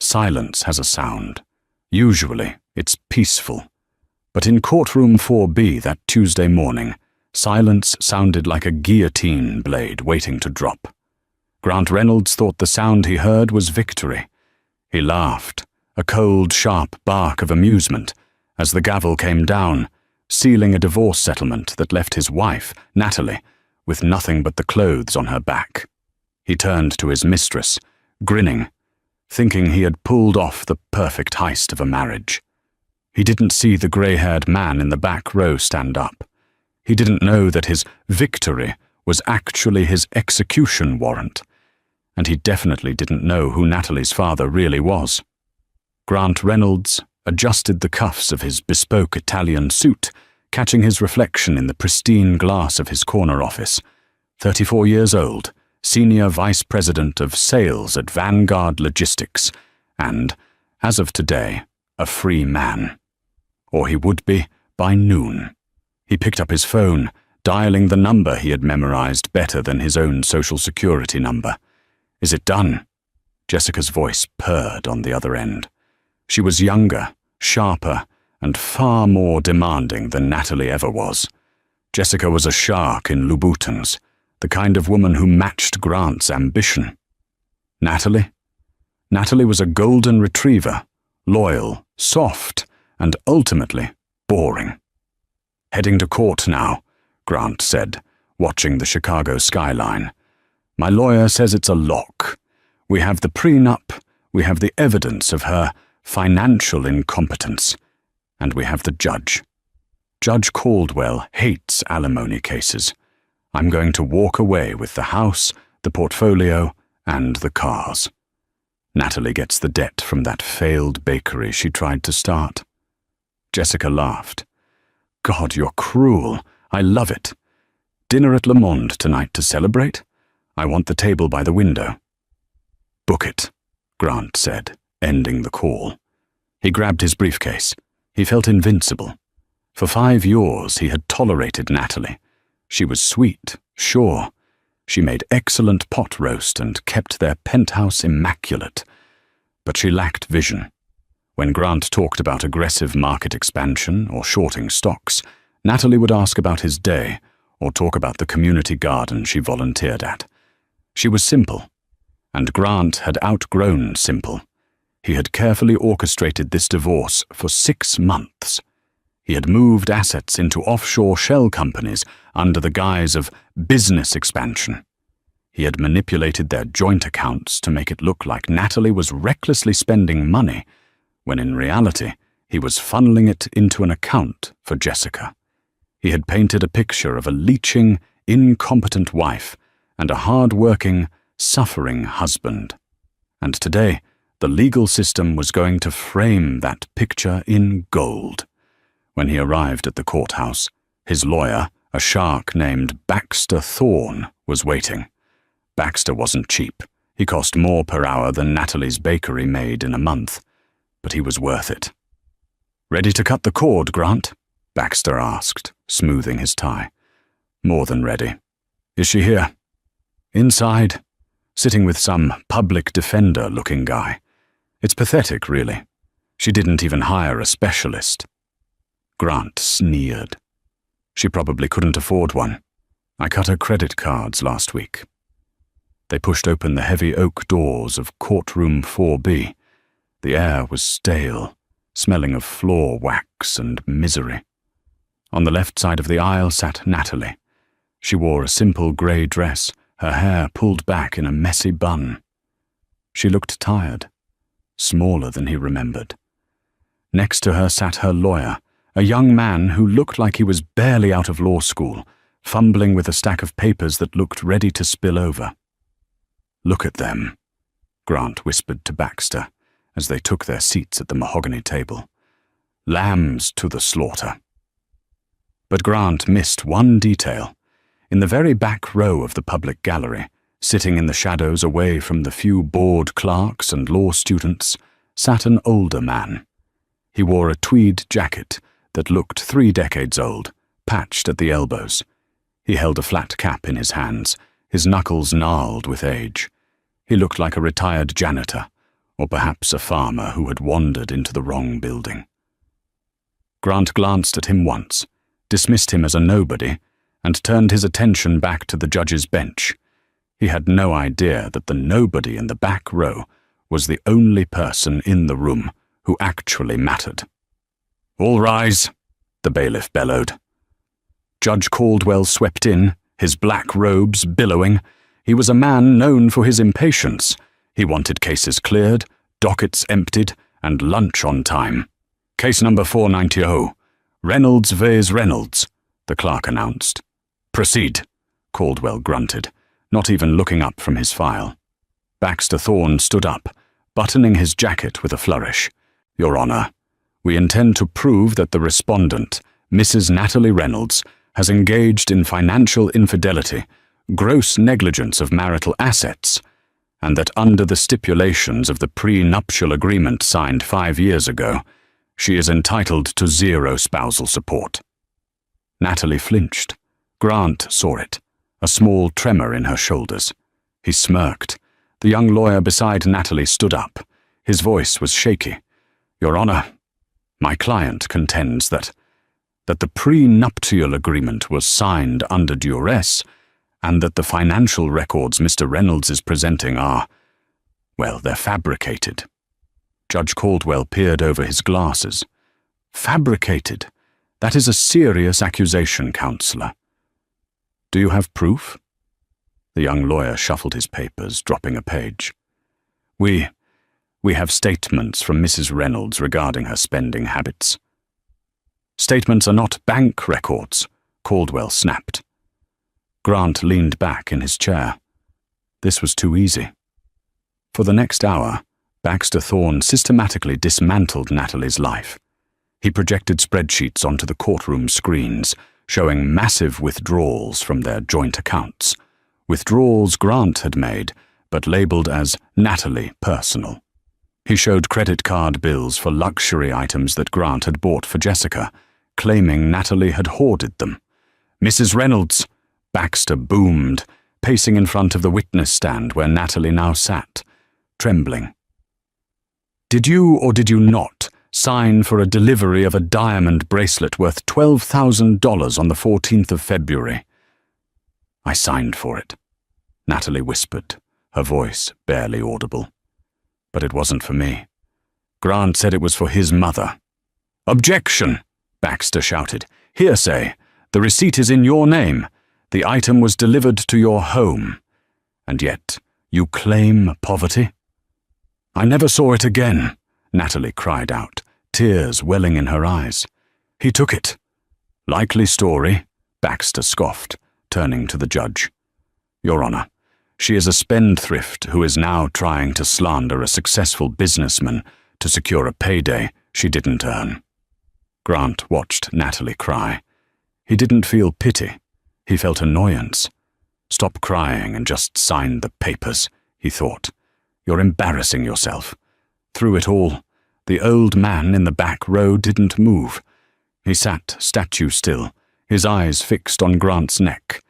silence has a sound. Usually, it's peaceful. But in courtroom 4B that Tuesday morning, silence sounded like a guillotine blade waiting to drop. Grant Reynolds thought the sound he heard was victory. He laughed, a cold, sharp bark of amusement, as the gavel came down, sealing a divorce settlement that left his wife, Natalie, with nothing but the clothes on her back. He turned to his mistress, grinning, thinking he had pulled off the perfect heist of a marriage. He didn't see the grey-haired man in the back row stand up. He didn't know that his victory was actually his execution warrant. And he definitely didn't know who Natalie's father really was. Grant Reynolds adjusted the cuffs of his bespoke Italian suit, catching his reflection in the pristine glass of his corner office. 34 years old, Senior Vice President of Sales at Vanguard Logistics, and, as of today, a free man. Or he would be by noon. He picked up his phone, dialing the number he had memorized better than his own Social Security number. "Is it done?" Jessica's voice purred on the other end. She was younger, sharper, and far more demanding than Natalie ever was. Jessica was a shark in Louboutins, the kind of woman who matched Grant's ambition. Natalie? Natalie was a golden retriever, loyal, soft, and ultimately boring. "Heading to court now," Grant said, watching the Chicago skyline. "My lawyer says it's a lock. We have the prenup, we have the evidence of her financial incompetence, and we have the judge. Judge Caldwell hates alimony cases. I'm going to walk away with the house, the portfolio, and the cars. Natalie gets the debt from that failed bakery she tried to start." Jessica laughed. "God, you're cruel. I love it. Dinner at Le Monde tonight to celebrate? I want the table by the window." "Book it," Grant said, ending the call. He grabbed his briefcase. He felt invincible. For 5 years he had tolerated Natalie. She was sweet, sure. She made excellent pot roast and kept their penthouse immaculate. But she lacked vision. When Grant talked about aggressive market expansion or shorting stocks, Natalie would ask about his day or talk about the community garden she volunteered at. She was simple, and Grant had outgrown simple. He had carefully orchestrated this divorce for 6 months. He had moved assets into offshore shell companies under the guise of business expansion. He had manipulated their joint accounts to make it look like Natalie was recklessly spending money, when in reality he was funneling it into an account for Jessica. He had painted a picture of a leeching, incompetent wife and a hard-working, suffering husband. And today, the legal system was going to frame that picture in gold. When he arrived at the courthouse, his lawyer, a shark named Baxter Thorne, was waiting. Baxter wasn't cheap. He cost more per hour than Natalie's bakery made in a month, but he was worth it. "Ready to cut the cord, Grant?" Baxter asked, smoothing his tie. "More than ready. Is she here?" "Inside, sitting with some public defender-looking guy. It's pathetic, really. She didn't even hire a specialist." Grant sneered. "She probably couldn't afford one. I cut her credit cards last week." They pushed open the heavy oak doors of courtroom 4B. The air was stale, smelling of floor wax and misery. On the left side of the aisle sat Natalie. She wore a simple grey dress, her hair pulled back in a messy bun. She looked tired, smaller than he remembered. Next to her sat her lawyer, a young man who looked like he was barely out of law school, fumbling with a stack of papers that looked ready to spill over. "Look at them," Grant whispered to Baxter as they took their seats at the mahogany table. "Lambs to the slaughter." But Grant missed one detail. In the very back row of the public gallery, sitting in the shadows away from the few bored clerks and law students, sat an older man. He wore a tweed jacket that looked 3 decades old, patched at the elbows. He held a flat cap in his hands, his knuckles gnarled with age. He looked like a retired janitor, or perhaps a farmer who had wandered into the wrong building. Grant glanced at him once, dismissed him as a nobody, and turned his attention back to the judge's bench. He had no idea that the nobody in the back row was the only person in the room who actually mattered. "All rise," the bailiff bellowed. Judge Caldwell swept in, his black robes billowing. He was a man known for his impatience. He wanted cases cleared, dockets emptied, and lunch on time. "Case number 490, Reynolds vs. Reynolds," the clerk announced. "Proceed," Caldwell grunted, not even looking up from his file. Baxter Thorne stood up, buttoning his jacket with a flourish. "Your Honor, we intend to prove that the respondent, Mrs. Natalie Reynolds, has engaged in financial infidelity, gross negligence of marital assets, and that under the stipulations of the prenuptial agreement signed 5 years ago, she is entitled to 0 spousal support." Natalie flinched. Grant saw it, a small tremor in her shoulders. He smirked. The young lawyer beside Natalie stood up. His voice was shaky. "Your Honor, my client contends that the prenuptial agreement was signed under duress, and that the financial records Mr. Reynolds is presenting are, well, they're fabricated." Judge Caldwell peered over his glasses. "Fabricated? That is a serious accusation, Counselor. Do you have proof?" The young lawyer shuffled his papers, dropping a page. We have statements from Mrs. Reynolds regarding her spending habits." "Statements are not bank records," Caldwell snapped. Grant leaned back in his chair. This was too easy. For the next hour, Baxter Thorne systematically dismantled Natalie's life. He projected spreadsheets onto the courtroom screens, showing massive withdrawals from their joint accounts. Withdrawals Grant had made, but labeled as Natalie personal. He showed credit card bills for luxury items that Grant had bought for Jessica, claiming Natalie had hoarded them. "Mrs. Reynolds," Baxter boomed, pacing in front of the witness stand where Natalie now sat, trembling. "Did you or did you not sign for a delivery of a diamond bracelet worth $12,000 on the 14th of February?" "I signed for it," Natalie whispered, her voice barely audible. "But it wasn't for me. Grant said it was for his mother." "Objection!" Baxter shouted. "Hearsay. The receipt is in your name. The item was delivered to your home. And yet, you claim poverty?" "I never saw it again," Natalie cried out, tears welling in her eyes. "He took it." "Likely story," Baxter scoffed, turning to the judge. "Your Honor, she is a spendthrift who is now trying to slander a successful businessman to secure a payday she didn't earn." Grant watched Natalie cry. He didn't feel pity. He felt annoyance. "Stop crying and just sign the papers," he thought. "You're embarrassing yourself." Through it all, the old man in the back row didn't move. He sat statue still, his eyes fixed on Grant's neck.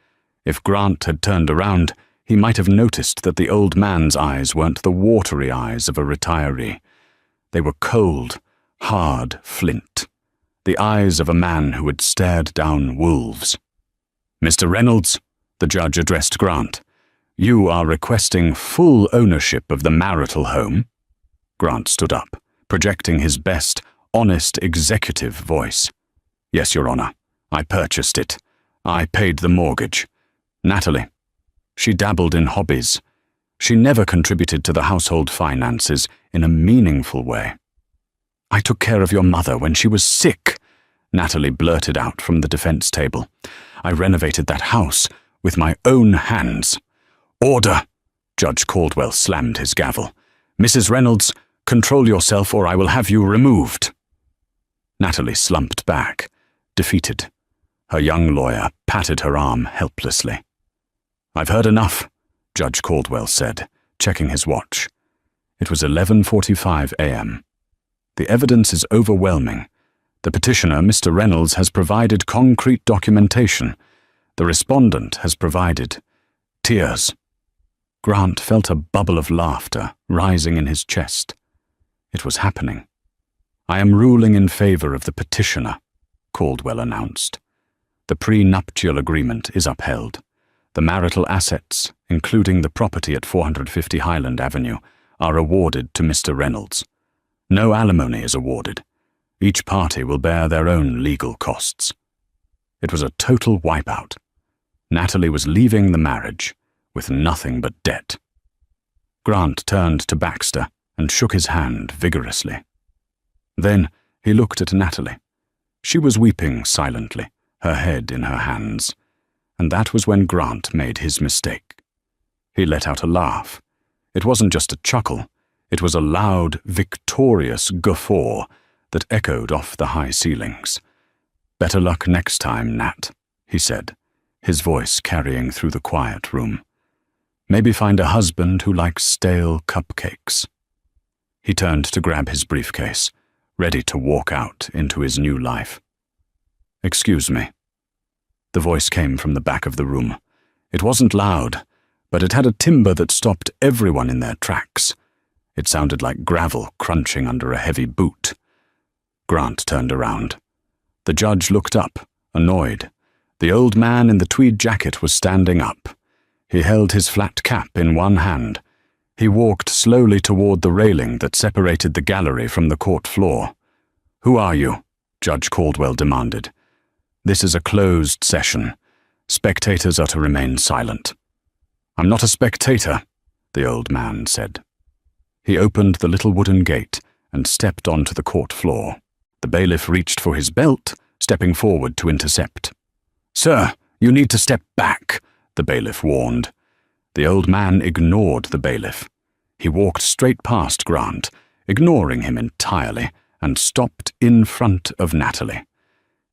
If Grant had turned around, he might have noticed that the old man's eyes weren't the watery eyes of a retiree. They were cold, hard flint. The eyes of a man who had stared down wolves. "Mr. Reynolds," the judge addressed Grant, "you are requesting full ownership of the marital home?" Grant stood up, projecting his best, honest executive voice. "Yes, Your Honor. I purchased it. I paid the mortgage. Natalie, she dabbled in hobbies. She never contributed to the household finances in a meaningful way." "I took care of your mother when she was sick," Natalie blurted out from the defense table. "I renovated that house with my own hands." "Order!" Judge Caldwell slammed his gavel. "Mrs. Reynolds, control yourself or I will have you removed." Natalie slumped back, defeated. Her young lawyer patted her arm helplessly. "I've heard enough," Judge Caldwell said, checking his watch. It was 11:45 a.m. "The evidence is overwhelming. The petitioner, Mr. Reynolds, has provided concrete documentation. The respondent has provided tears." Grant felt a bubble of laughter rising in his chest. It was happening. "I am ruling in favor of the petitioner," Caldwell announced. "The prenuptial agreement is upheld. The marital assets, including the property at 450 Highland Avenue, are awarded to Mr. Reynolds. No alimony is awarded. Each party will bear their own legal costs." It was a total wipeout. Natalie was leaving the marriage with nothing but debt. Grant turned to Baxter and shook his hand vigorously. Then he looked at Natalie. She was weeping silently, her head in her hands, and that was when Grant made his mistake. He let out a laugh. It wasn't just a chuckle, it was a loud, victorious guffaw that echoed off the high ceilings. "Better luck next time, Nat," he said, his voice carrying through the quiet room. "Maybe find a husband who likes stale cupcakes." He turned to grab his briefcase, ready to walk out into his new life. "Excuse me." The voice came from the back of the room. It wasn't loud, but it had a timbre that stopped everyone in their tracks. It sounded like gravel crunching under a heavy boot. Grant turned around. The judge looked up, annoyed. The old man in the tweed jacket was standing up. He held his flat cap in one hand. He walked slowly toward the railing that separated the gallery from the court floor. "Who are you?" Judge Caldwell demanded. "This is a closed session. Spectators are to remain silent." "I'm not a spectator," the old man said. He opened the little wooden gate and stepped onto the court floor. The bailiff reached for his belt, stepping forward to intercept. "Sir, you need to step back," the bailiff warned. The old man ignored the bailiff. He walked straight past Grant, ignoring him entirely, and stopped in front of Natalie.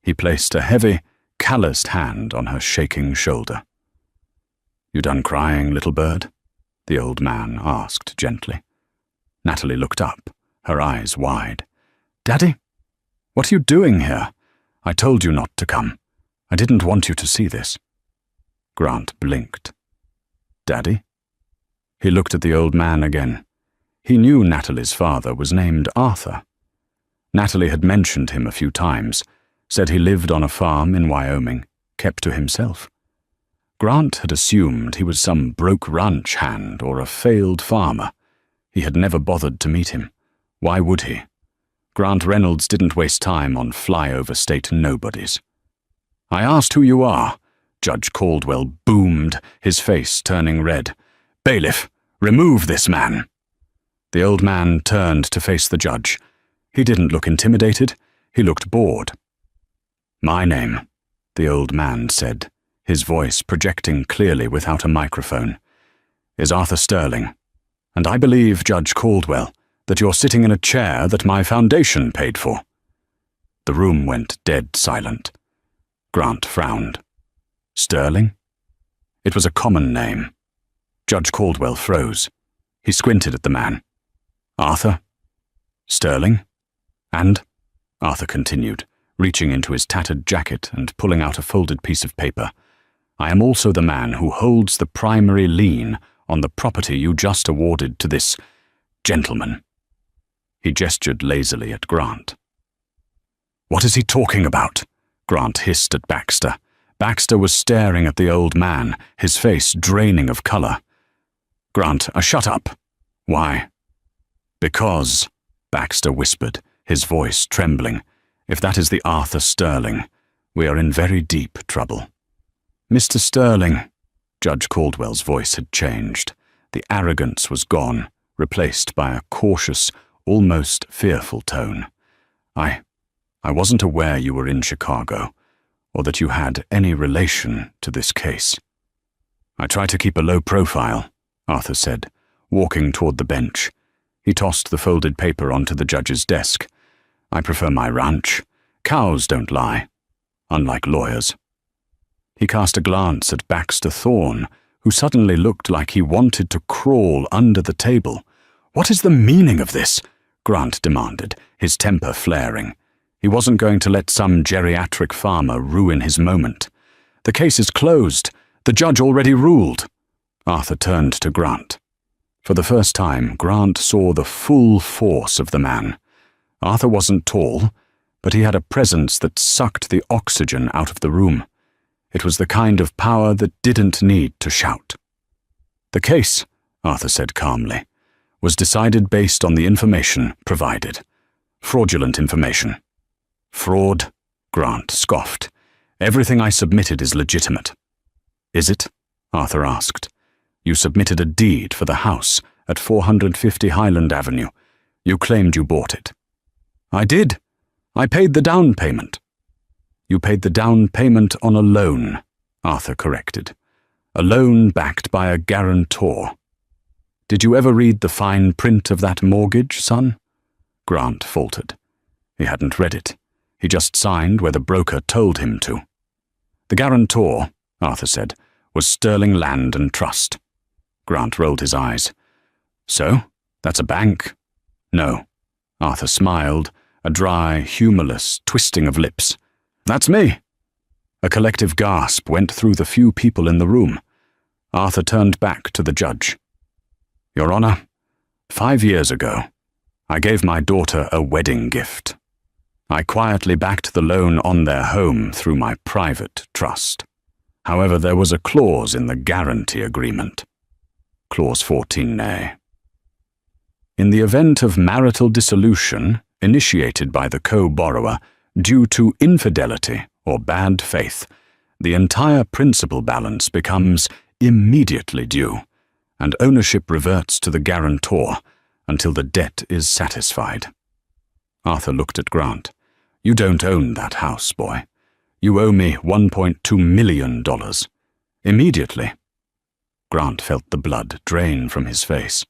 He placed a heavy, calloused hand on her shaking shoulder. "You done crying, little bird?" the old man asked gently. Natalie looked up, her eyes wide. "Daddy? What are you doing here? I told you not to come. I didn't want you to see this." Grant blinked. "Daddy?" He looked at the old man again. He knew Natalie's father was named Arthur. Natalie had mentioned him a few times, said he lived on a farm in Wyoming, kept to himself. Grant had assumed he was some broke ranch hand or a failed farmer. He had never bothered to meet him. Why would he? Grant Reynolds didn't waste time on flyover state nobodies. "I asked who you are," Judge Caldwell boomed, his face turning red. "Bailiff, remove this man." The old man turned to face the judge. He didn't look intimidated. He looked bored. "My name," the old man said, his voice projecting clearly without a microphone, "is Arthur Sterling. And I believe, Judge Caldwell, that you're sitting in a chair that my foundation paid for." The room went dead silent. Grant frowned. "Sterling?" It was a common name. Judge Caldwell froze. He squinted at the man. "Arthur? Sterling? And?" Arthur continued, reaching into his tattered jacket and pulling out a folded piece of paper. "I am also the man who holds the primary lien on the property you just awarded to this gentleman." He gestured lazily at Grant. "What is he talking about?" Grant hissed at Baxter. Baxter was staring at the old man, his face draining of color. "Grant, shut up." "Why?" "Because," Baxter whispered, his voice trembling, "if that is the Arthur Sterling, we are in very deep trouble." "Mr. Sterling," Judge Caldwell's voice had changed. The arrogance was gone, replaced by a cautious, almost fearful tone. I wasn't aware you were in Chicago, or that you had any relation to this case." "I try to keep a low profile," Arthur said, walking toward the bench. He tossed the folded paper onto the judge's desk. "I prefer my ranch. Cows don't lie, unlike lawyers." He cast a glance at Baxter Thorne, who suddenly looked like he wanted to crawl under the table. "What is the meaning of this?" Grant demanded, his temper flaring. He wasn't going to let some geriatric farmer ruin his moment. "The case is closed. The judge already ruled." Arthur turned to Grant. For the first time, Grant saw the full force of the man. Arthur wasn't tall, but he had a presence that sucked the oxygen out of the room. It was the kind of power that didn't need to shout. "The case," Arthur said calmly, "was decided based on the information provided. Fraudulent information." "Fraud?" Grant scoffed. "Everything I submitted is legitimate." "Is it?" Arthur asked. "You submitted a deed for the house at 450 Highland Avenue. You claimed you bought it." "I did. I paid the down payment." "You paid the down payment on a loan," Arthur corrected. "A loan backed by a guarantor." "Did you ever read the fine print of that mortgage, son?" Grant faltered. He hadn't read it. He just signed where the broker told him to. "The guarantor," Arthur said, "was Sterling Land and Trust." Grant rolled his eyes. "So? That's a bank?" "No." Arthur smiled, a dry, humorless twisting of lips. "That's me." A collective gasp went through the few people in the room. Arthur turned back to the judge. "Your Honor, 5 years ago, I gave my daughter a wedding gift. I quietly backed the loan on their home through my private trust. However, there was a clause in the guarantee agreement. Clause 14A. In the event of marital dissolution initiated by the co-borrower due to infidelity or bad faith, the entire principal balance becomes immediately due, and ownership reverts to the guarantor until the debt is satisfied." Arthur looked at Grant. "You don't own that house, boy. You owe me $1.2 million. Immediately." Grant felt the blood drain from his face.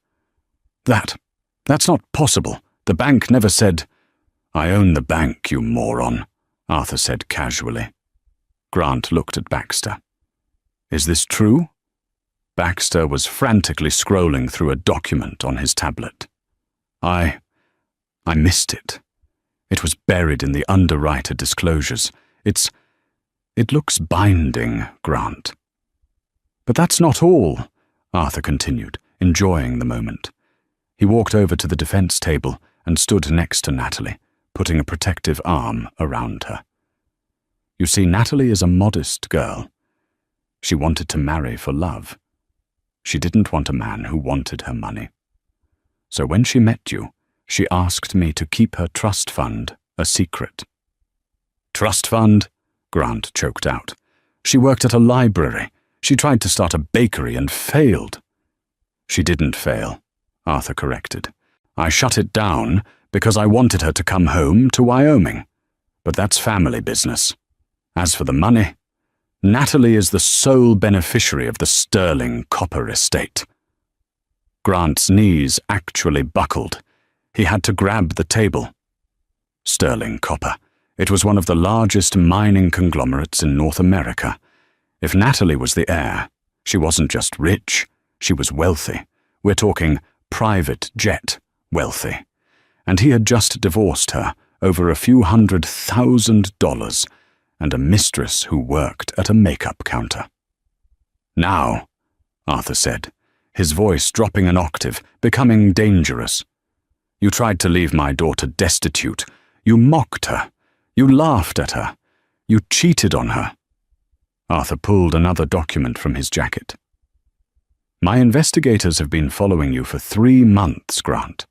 That's not possible. The bank never said—" "I own the bank, you moron," Arthur said casually. Grant looked at Baxter. "Is this true?" Baxter was frantically scrolling through a document on his tablet. I missed it. It was buried in the underwriter disclosures. It looks binding, Grant." "But that's not all," Arthur continued, enjoying the moment. He walked over to the defense table and stood next to Natalie, putting a protective arm around her. "You see, Natalie is a modest girl. She wanted to marry for love. She didn't want a man who wanted her money. So when she met you, she asked me to keep her trust fund a secret." "Trust fund?" Grant choked out. "She worked at a library. She tried to start a bakery and failed." "She didn't fail," Arthur corrected. "I shut it down because I wanted her to come home to Wyoming. But that's family business. As for the money, Natalie is the sole beneficiary of the Sterling copper estate." Grant's knees actually buckled. He had to grab the table. Sterling Copper. It was one of the largest mining conglomerates in North America. If Natalie was the heir, she wasn't just rich, she was wealthy. We're talking private jet wealthy. And he had just divorced her over a few $100,000 and a mistress who worked at a makeup counter. "Now," Arthur said, his voice dropping an octave, becoming dangerous. "You tried to leave my daughter destitute. You mocked her. You laughed at her. You cheated on her." Arthur pulled another document from his jacket. "My investigators have been following you for 3 months, Grant.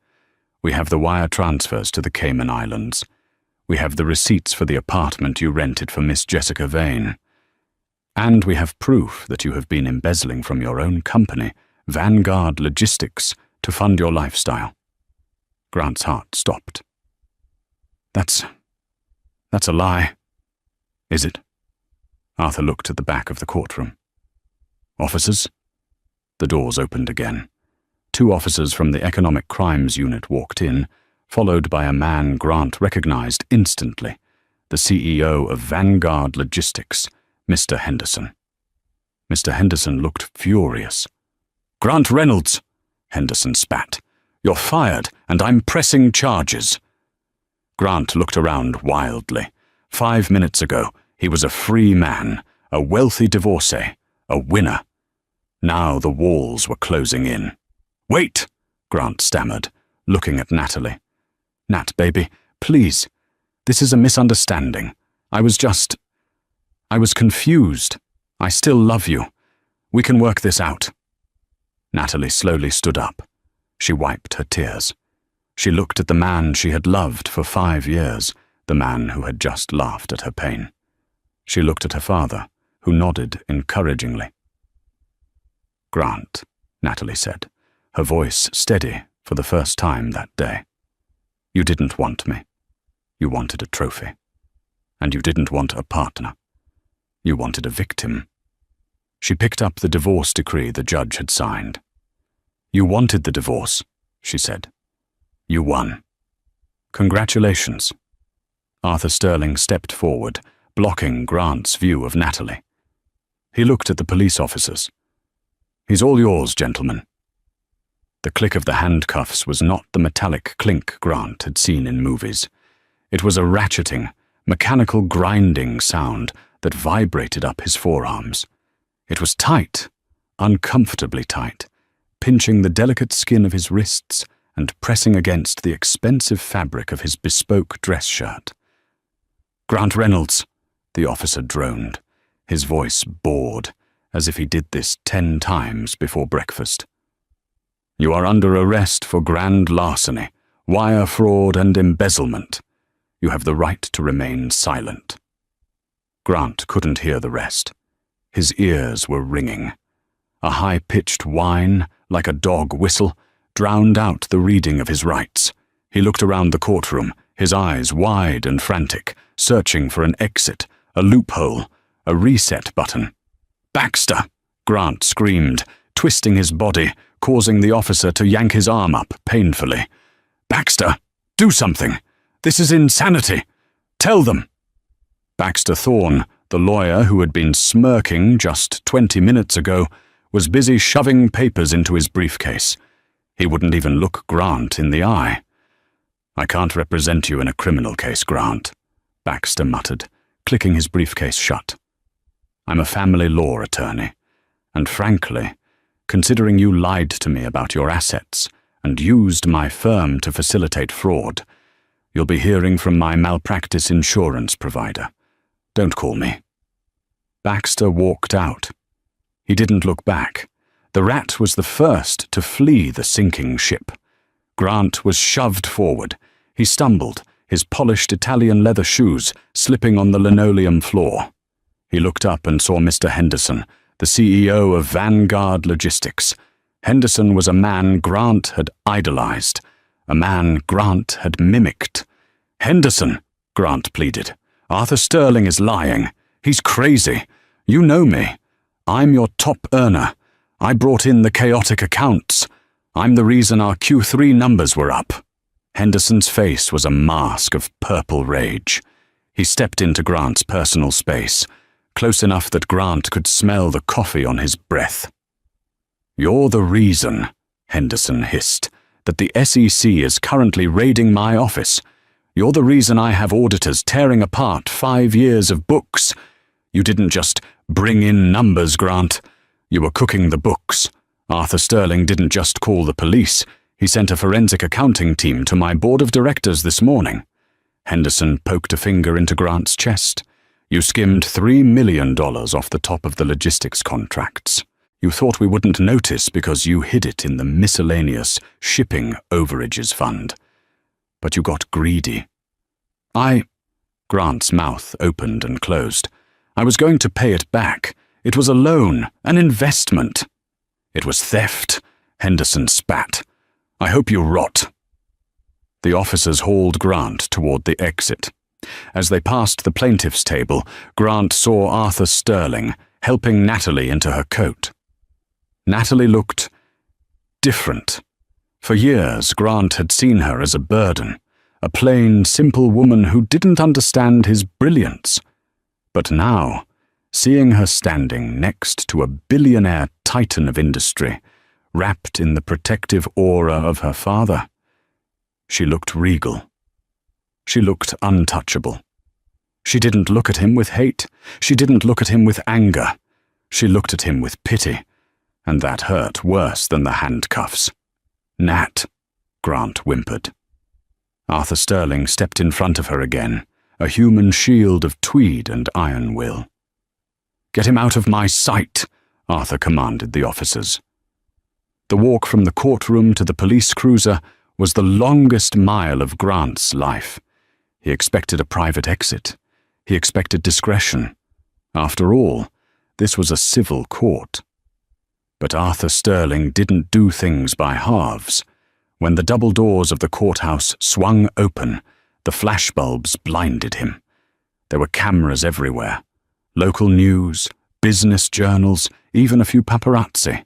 We have the wire transfers to the Cayman Islands. We have the receipts for the apartment you rented for Miss Jessica Vane. And we have proof that you have been embezzling from your own company, Vanguard Logistics, to fund your lifestyle." Grant's heart stopped. That's a lie." "Is it?" Arthur looked at the back of the courtroom. "Officers?" The doors opened again. 2 officers from the Economic Crimes Unit walked in, followed by a man Grant recognized instantly, the CEO of Vanguard Logistics, Mr. Henderson. Mr. Henderson looked furious. "Grant Reynolds," Henderson spat. "You're fired, and I'm pressing charges." Grant looked around wildly. 5 minutes ago, he was a free man, a wealthy divorcee, a winner. Now the walls were closing in. Wait, Grant stammered, looking at Natalie. Nat, baby, please. This is a misunderstanding. I was confused. I still love you. We can work this out. Natalie slowly stood up. She wiped her tears. She looked at the man she had loved for 5 years, the man who had just laughed at her pain. She looked at her father, who nodded encouragingly. Grant, Natalie said, her voice steady for the first time that day. You didn't want me. You wanted a trophy. And you didn't want a partner. You wanted a victim. She picked up the divorce decree the judge had signed. You wanted the divorce, she said. You won. Congratulations. Arthur Sterling stepped forward, blocking Grant's view of Natalie. He looked at the police officers. He's all yours, gentlemen. The click of the handcuffs was not the metallic clink Grant had seen in movies. It was a ratcheting, mechanical grinding sound that vibrated up his forearms. It was tight, uncomfortably tight, pinching the delicate skin of his wrists and pressing against the expensive fabric of his bespoke dress shirt. Grant Reynolds, the officer droned, his voice bored, as if he did this 10 times before breakfast. You are under arrest for grand larceny, wire fraud and embezzlement. You have the right to remain silent. Grant couldn't hear the rest. His ears were ringing. A high-pitched whine, like a dog whistle, drowned out the reading of his rights. He looked around the courtroom, his eyes wide and frantic, searching for an exit, a loophole, a reset button. Baxter! Grant screamed, twisting his body, causing the officer to yank his arm up painfully. Baxter, do something! This is insanity! Tell them! Baxter Thorne, the lawyer who had been smirking just 20 minutes ago, was busy shoving papers into his briefcase. He wouldn't even look Grant in the eye. I can't represent you in a criminal case, Grant, Baxter muttered, clicking his briefcase shut. I'm a family law attorney, and frankly, considering you lied to me about your assets and used my firm to facilitate fraud, you'll be hearing from my malpractice insurance provider. Don't call me. Baxter walked out. He didn't look back. The rat was the first to flee the sinking ship. Grant was shoved forward. He stumbled, his polished Italian leather shoes slipping on the linoleum floor. He looked up and saw Mr. Henderson, the CEO of Vanguard Logistics. Henderson was a man Grant had idolized, a man Grant had mimicked. Henderson, Grant pleaded. Arthur Sterling is lying. He's crazy. You know me. I'm your top earner. I brought in the chaotic accounts. I'm the reason our Q3 numbers were up. Henderson's face was a mask of purple rage. He stepped into Grant's personal space, close enough that Grant could smell the coffee on his breath. You're the reason, Henderson hissed, that the SEC is currently raiding my office. You're the reason I have auditors tearing apart 5 years of books. You didn't just bring in numbers, Grant. You were cooking the books. Arthur Sterling didn't just call the police. He sent a forensic accounting team to my board of directors this morning. Henderson poked a finger into Grant's chest. You skimmed $3 million off the top of the logistics contracts. You thought we wouldn't notice because you hid it in the miscellaneous shipping overages fund. But you got greedy. Grant's mouth opened and closed. I was going to pay it back. It was a loan, an investment. It was theft, Henderson spat. I hope you rot. The officers hauled Grant toward the exit. As they passed the plaintiff's table, Grant saw Arthur Sterling helping Natalie into her coat. Natalie looked different. For years, Grant had seen her as a burden, a plain, simple woman who didn't understand his brilliance. But now, seeing her standing next to a billionaire titan of industry, wrapped in the protective aura of her father, she looked regal. She looked untouchable. She didn't look at him with hate. She didn't look at him with anger. She looked at him with pity, and that hurt worse than the handcuffs. Nat, Grant whimpered. Arthur Sterling stepped in front of her again, a human shield of tweed and iron will. "Get him out of my sight," Arthur commanded the officers. The walk from the courtroom to the police cruiser was the longest mile of Grant's life. He expected a private exit. He expected discretion. After all, this was a civil court. But Arthur Sterling didn't do things by halves. When the double doors of the courthouse swung open, the flashbulbs blinded him. There were cameras everywhere. Local news, business journals, even a few paparazzi.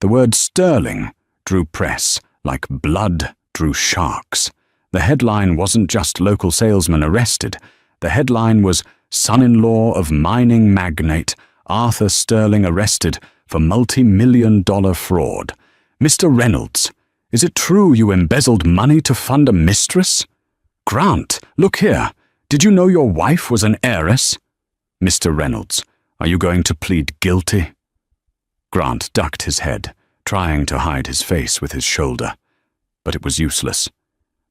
The word Sterling drew press like blood drew sharks. The headline wasn't just local salesman arrested. The headline was son-in-law of mining magnate Arthur Sterling arrested for multi-million-dollar fraud. "Mr. Reynolds, is it true you embezzled money to fund a mistress? Grant, look here. Did you know your wife was an heiress? Mr. Reynolds, are you going to plead guilty?" Grant ducked his head, trying to hide his face with his shoulder. But it was useless.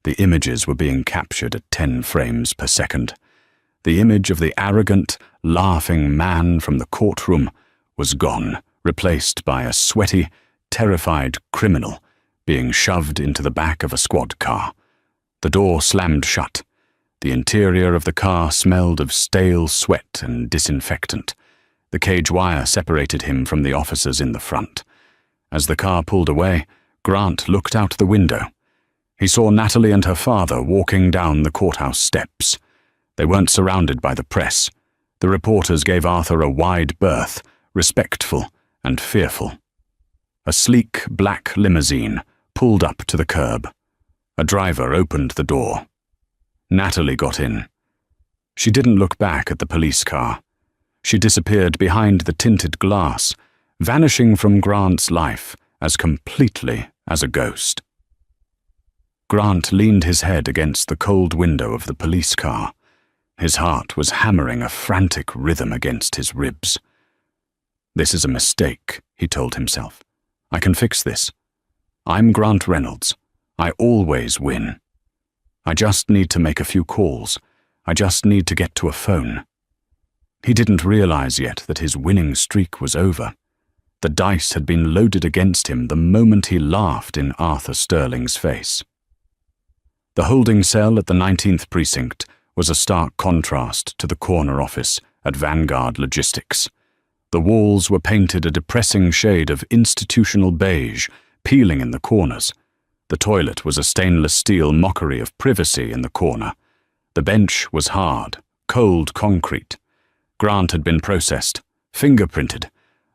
The images were being captured at 10 frames per second. The image of the arrogant, laughing man from the courtroom was gone, replaced by a sweaty, terrified criminal being shoved into the back of a squad car. The door slammed shut. The interior of the car smelled of stale sweat and disinfectant. The cage wire separated him from the officers in the front. As the car pulled away, Grant looked out the window. He saw Natalie and her father walking down the courthouse steps. They weren't surrounded by the press. The reporters gave Arthur a wide berth, respectful and fearful. A sleek black limousine pulled up to the curb. A driver opened the door. Natalie got in. She didn't look back at the police car. She disappeared behind the tinted glass, vanishing from Grant's life as completely as a ghost. Grant leaned his head against the cold window of the police car. His heart was hammering a frantic rhythm against his ribs. "This is a mistake," he told himself. "I can fix this. I'm Grant Reynolds. I always win. I just need to make a few calls. I just need to get to a phone." He didn't realize yet that his winning streak was over. The dice had been loaded against him the moment he laughed in Arthur Sterling's face. The holding cell at the 19th Precinct was a stark contrast to the corner office at Vanguard Logistics. The walls were painted a depressing shade of institutional beige, peeling in the corners. The toilet was a stainless steel mockery of privacy in the corner. The bench was hard, cold concrete. Grant had been processed, fingerprinted,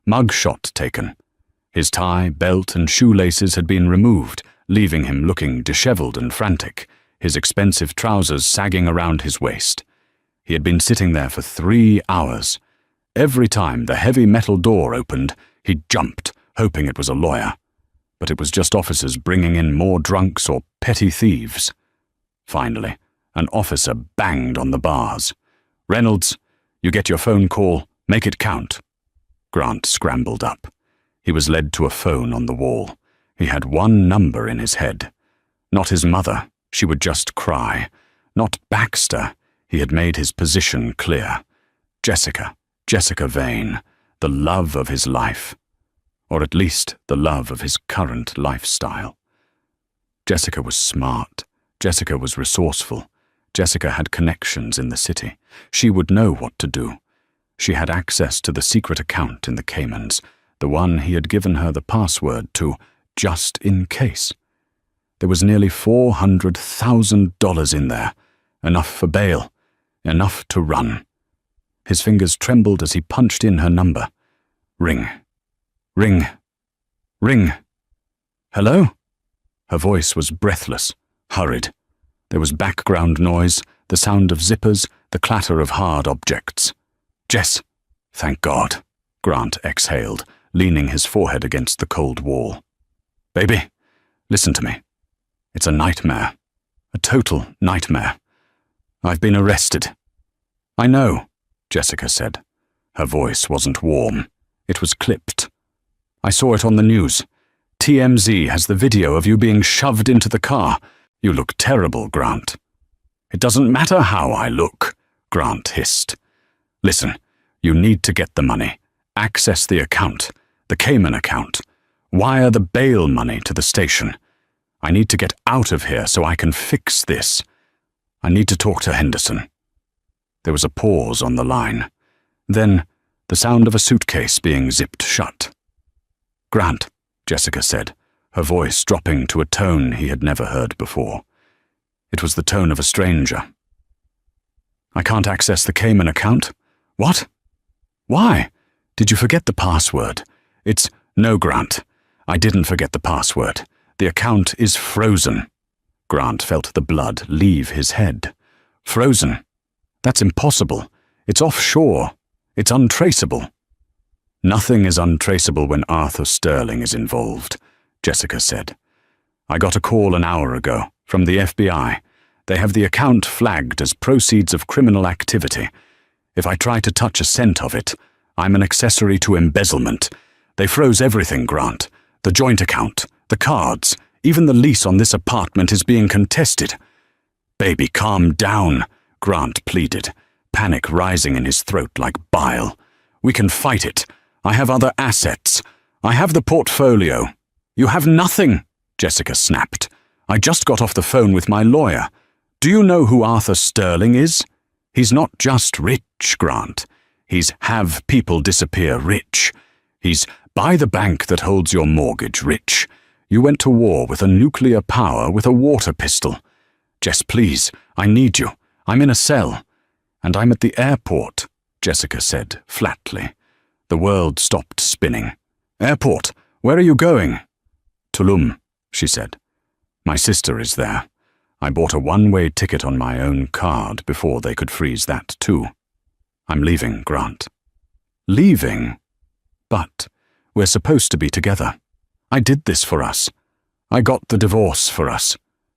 mugshot taken. His tie, belt, and shoelaces had been removed, leaving him looking disheveled and frantic, his expensive trousers sagging around his waist. He had been sitting there for 3 hours. Every time the heavy metal door opened, he jumped, hoping it was a lawyer. But it was just officers bringing in more drunks or petty thieves. Finally, an officer banged on the bars. "Reynolds, you get your phone call. Make it count." Grant scrambled up. He was led to a phone on the wall. He had one number in his head. Not his mother. She would just cry. Not Baxter. He had made his position clear. Jessica Vane, the love of his life. Or at least the love of his current lifestyle. Jessica was smart. Jessica was resourceful. Jessica had connections in the city. She would know what to do. She had access to the secret account in the Caymans, the one he had given her the password to, just in case. There was nearly $400,000 in there, enough for bail, enough to run. His fingers trembled as he punched in her number. Ring. Ring. Ring. "Hello?" Her voice was breathless, hurried. There was background noise, the sound of zippers, the clatter of hard objects. "Jess." "Thank God," Grant exhaled, leaning his forehead against the cold wall. "Baby, listen to me. It's a nightmare. A total nightmare. I've been arrested." "I know," Jessica said. Her voice wasn't warm. It was clipped. "I saw it on the news. TMZ has the video of you being shoved into the car. You look terrible, Grant." "It doesn't matter how I look," Grant hissed. "Listen, you need to get the money. Access the account, the Cayman account. Wire the bail money to the station. I need to get out of here so I can fix this. I need to talk to Henderson." There was a pause on the line. Then, the sound of a suitcase being zipped shut. "Grant," Jessica said, her voice dropping to a tone he had never heard before. It was the tone of a stranger. "I can't access the Cayman account." "What? Why? Did you forget the password?" "No, Grant. I didn't forget the password. The account is frozen." Grant felt the blood leave his head. "Frozen? That's impossible. It's offshore. It's untraceable." "Nothing is untraceable when Arthur Sterling is involved," Jessica said. "I got a call an hour ago from the FBI. They have the account flagged as proceeds of criminal activity. If I try to touch a cent of it, I'm an accessory to embezzlement. They froze everything, Grant. The joint account, the cards, even the lease on this apartment is being contested." "Baby, calm down," Grant pleaded, panic rising in his throat like bile. "We can fight it. I have other assets. I have the portfolio." "You have nothing," Jessica snapped. "I just got off the phone with my lawyer. Do you know who Arthur Sterling is? He's not just rich, Grant. He's have people disappear rich. He's buy the bank that holds your mortgage rich. You went to war with a nuclear power with a water pistol. Jess, please, I need you. I'm in a cell. And I'm at the airport," Jessica said flatly. The world stopped spinning. "Airport? Where are you going?" "Tulum," she said. "My sister is there. I bought a one-way ticket on my own card before they could freeze that too. I'm leaving, Grant." "Leaving? But we're supposed to be together. I did this for us. I got the divorce for us."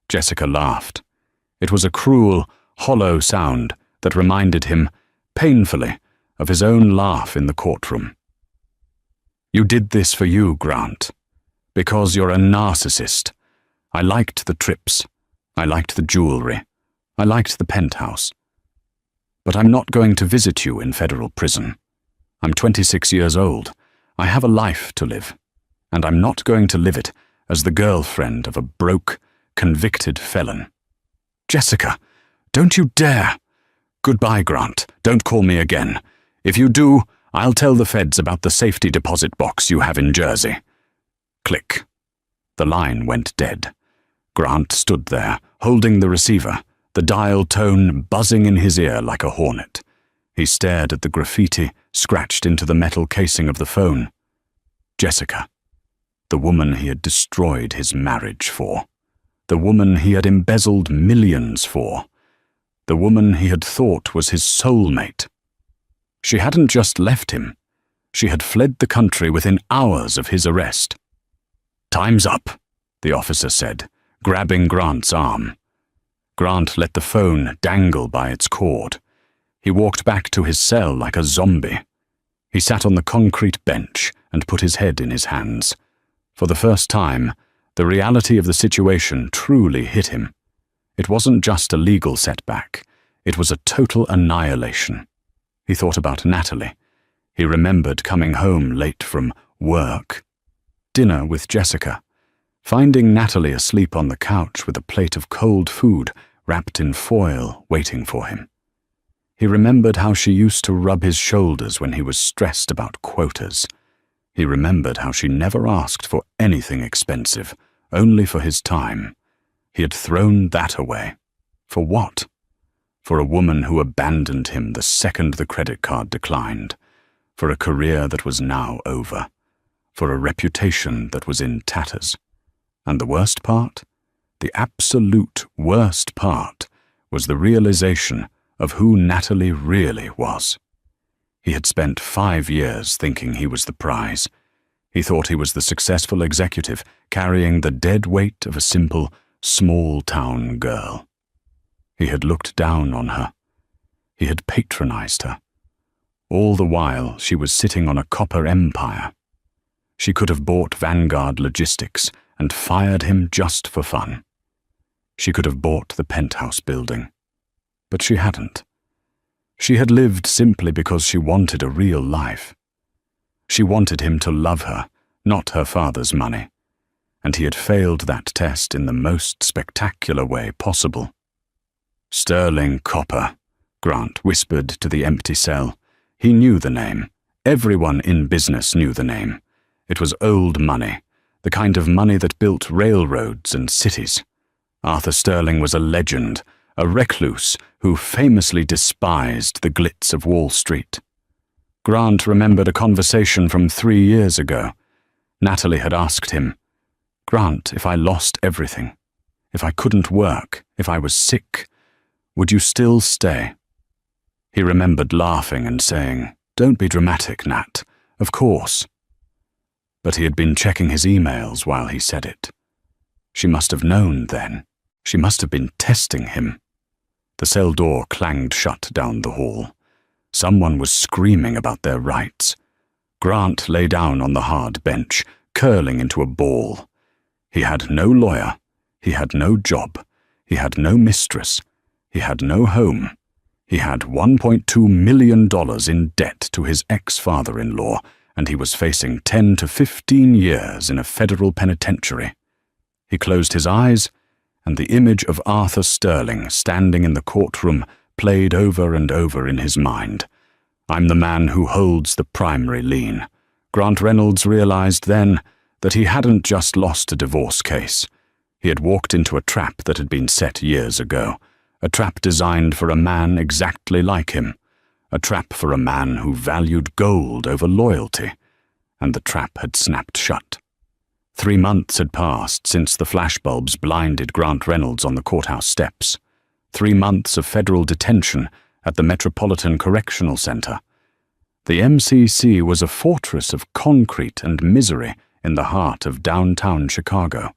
Jessica laughed. It was a cruel, hollow sound that reminded him, painfully, of his own laugh in the courtroom. "You did this for you, Grant. Because you're a narcissist. I liked the trips. I liked the jewelry. I liked the penthouse. But I'm not going to visit you in federal prison. I'm 26 years old. I have a life to live. And I'm not going to live it as the girlfriend of a broke, convicted felon." "Jessica, don't you dare!" "Goodbye, Grant. Don't call me again. If you do, I'll tell the feds about the safety deposit box you have in Jersey." Click. The line went dead. Grant stood there, holding the receiver, the dial tone buzzing in his ear like a hornet. He stared at the graffiti scratched into the metal casing of the phone. Jessica. The woman he had destroyed his marriage for. The woman he had embezzled millions for. The woman he had thought was his soulmate. She hadn't just left him. She had fled the country within hours of his arrest. "Time's up," the officer said, grabbing Grant's arm. Grant let the phone dangle by its cord. He walked back to his cell like a zombie. He sat on the concrete bench and put his head in his hands. For the first time, the reality of the situation truly hit him. It wasn't just a legal setback. It was a total annihilation. He thought about Natalie. He remembered coming home late from work. Dinner with Jessica. Finding Natalie asleep on the couch with a plate of cold food wrapped in foil waiting for him. He remembered how she used to rub his shoulders when he was stressed about quotas. He remembered how she never asked for anything expensive, only for his time. He had thrown that away. For what? For a woman who abandoned him the second the credit card declined. For a career that was now over. For a reputation that was in tatters. And the worst part? The absolute worst part was the realization of who Natalie really was. He had spent 5 years thinking he was the prize. He thought he was the successful executive carrying the dead weight of a simple, small-town girl. He had looked down on her. He had patronized her. All the while she was sitting on a copper empire. She could have bought Vanguard Logistics and fired him just for fun. She could have bought the penthouse building. But she hadn't. She had lived simply because she wanted a real life. She wanted him to love her, not her father's money. And he had failed that test in the most spectacular way possible. Sterling Copper, Grant whispered to the empty cell. He knew the name. Everyone in business knew the name. It was old money, the kind of money that built railroads and cities. Arthur Sterling was a legend, a recluse who famously despised the glitz of Wall Street. Grant remembered a conversation from 3 years ago. Natalie had asked him, "Grant, if I lost everything, if I couldn't work, if I was sick, would you still stay?" He remembered laughing and saying, "Don't be dramatic, Nat. Of course." But he had been checking his emails while he said it. She must have known then. She must have been testing him. The cell door clanged shut down the hall. Someone was screaming about their rights. Grant lay down on the hard bench, curling into a ball. He had no lawyer. He had no job. He had no mistress. He had no home. He had $1.2 million in debt to his ex-father-in-law, and he was facing 10 to 15 years in a federal penitentiary. He closed his eyes, and the image of Arthur Sterling standing in the courtroom played over and over in his mind. "I'm the man who holds the primary lien." Grant Reynolds realized then that he hadn't just lost a divorce case. He had walked into a trap that had been set years ago, a trap designed for a man exactly like him, a trap for a man who valued gold over loyalty, and the trap had snapped shut. 3 months had passed since the flashbulbs blinded Grant Reynolds on the courthouse steps. 3 months of federal detention at the Metropolitan Correctional Center. The MCC was a fortress of concrete and misery in the heart of downtown Chicago.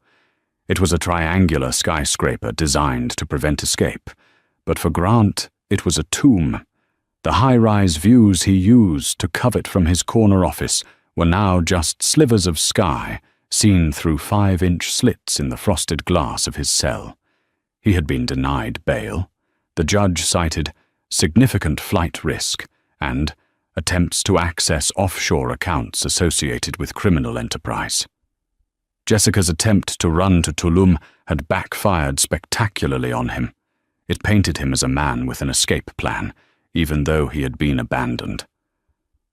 It was a triangular skyscraper designed to prevent escape, but for Grant, it was a tomb. The high-rise views he used to covet from his corner office were now just slivers of sky seen through 5-inch slits in the frosted glass of his cell. He had been denied bail. The judge cited significant flight risk and attempts to access offshore accounts associated with criminal enterprise. Jessica's attempt to run to Tulum had backfired spectacularly on him. It painted him as a man with an escape plan, even though he had been abandoned.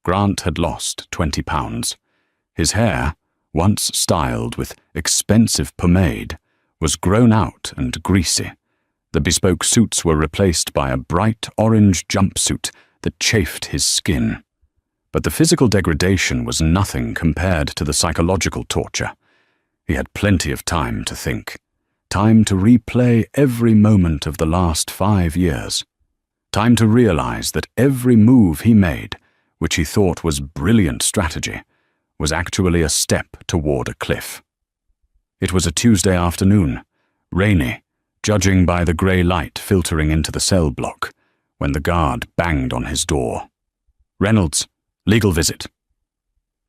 Grant had lost 20 pounds. His hair, once styled with expensive pomade, was grown out and greasy. The bespoke suits were replaced by a bright orange jumpsuit that chafed his skin. But the physical degradation was nothing compared to the psychological torture. He had plenty of time to think, time to replay every moment of the last 5 years, time to realize that every move he made, which he thought was brilliant strategy, was actually a step toward a cliff. It was a Tuesday afternoon, rainy, judging by the grey light filtering into the cell block, when the guard banged on his door. "Reynolds, legal visit."